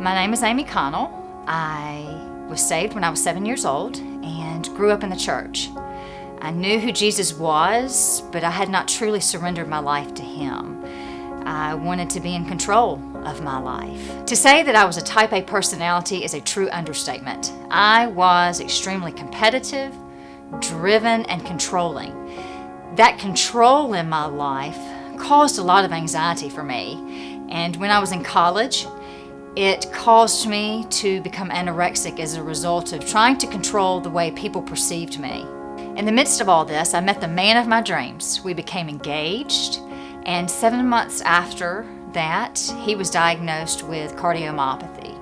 My name is Amy Connell. I was saved when I was 7 years old and grew up in the church. I knew who Jesus was, but I had not truly surrendered my life to Him. I wanted to be in control of my life. To say that I was a type A personality is a true understatement. I was extremely competitive, driven, and controlling. That control in my life caused a lot of anxiety for me. And when I was in college, it caused me to become anorexic as a result of trying to control the way people perceived me. In the midst of all this, I met the man of my dreams. We became engaged, and 7 months after that, he was diagnosed with cardiomyopathy,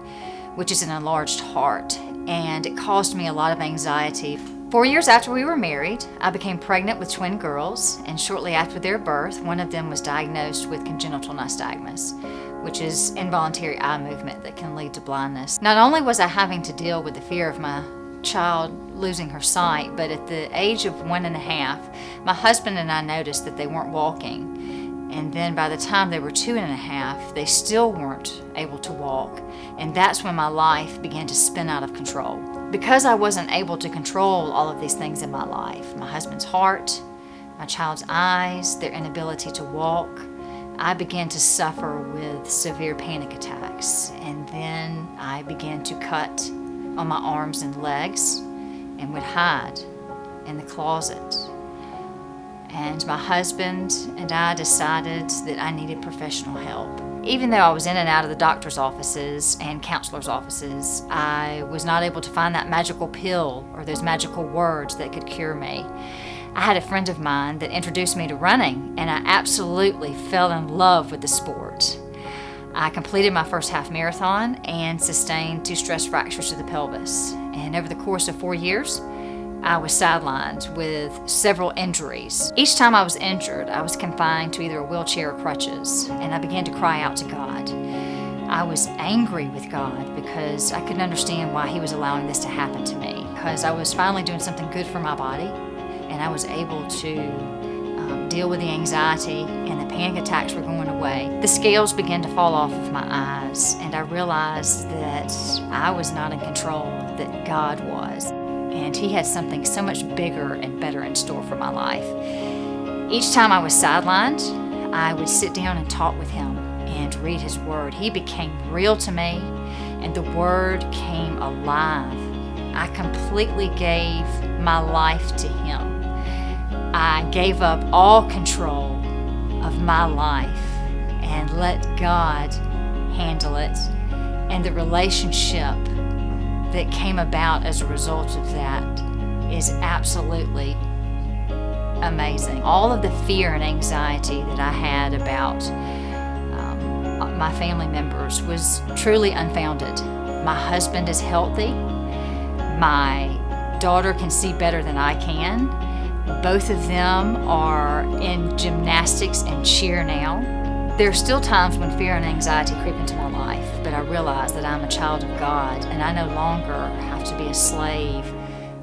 which is an enlarged heart, and it caused me a lot of anxiety. 4 years after we were married, I became pregnant with twin girls, and shortly after their birth, one of them was diagnosed with congenital nystagmus, which is involuntary eye movement that can lead to blindness. Not only was I having to deal with the fear of my child losing her sight, but at the age of 1.5, my husband and I noticed that they weren't walking. And then by the time they were 2.5, they still weren't able to walk. And that's when my life began to spin out of control. Because I wasn't able to control all of these things in my life, my husband's heart, my child's eyes, their inability to walk, I began to suffer with severe panic attacks. And then I began to cut on my arms and legs and would hide in the closet. And my husband and I decided that I needed professional help. Even though I was in and out of the doctor's offices and counselor's offices, I was not able to find that magical pill or those magical words that could cure me. I had a friend of mine that introduced me to running, and I absolutely fell in love with the sport. I completed my first half marathon and sustained 2 stress fractures to the pelvis. And over the course of 4 years, I was sidelined with several injuries. Each time I was injured, I was confined to either a wheelchair or crutches, and I began to cry out to God. I was angry with God because I couldn't understand why He was allowing this to happen to me, because I was finally doing something good for my body, and I was able to deal with the anxiety, and the panic attacks were going away. The scales began to fall off of my eyes, and I realized that I was not in control, that God was. And He had something so much bigger and better in store for my life. Each time I was sidelined, I would sit down and talk with Him and read His Word. He became real to me, and the Word came alive. I completely gave my life to Him. I gave up all control of my life and let God handle it. And the relationship that came about as a result of that is absolutely amazing. All of the fear and anxiety that I had about my family members was truly unfounded. My husband is healthy. My daughter can see better than I can. Both of them are in gymnastics and cheer now. There are still times when fear and anxiety creep into my life, but I realize that I'm a child of God, and I no longer have to be a slave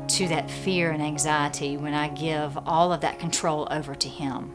to that fear and anxiety when I give all of that control over to Him.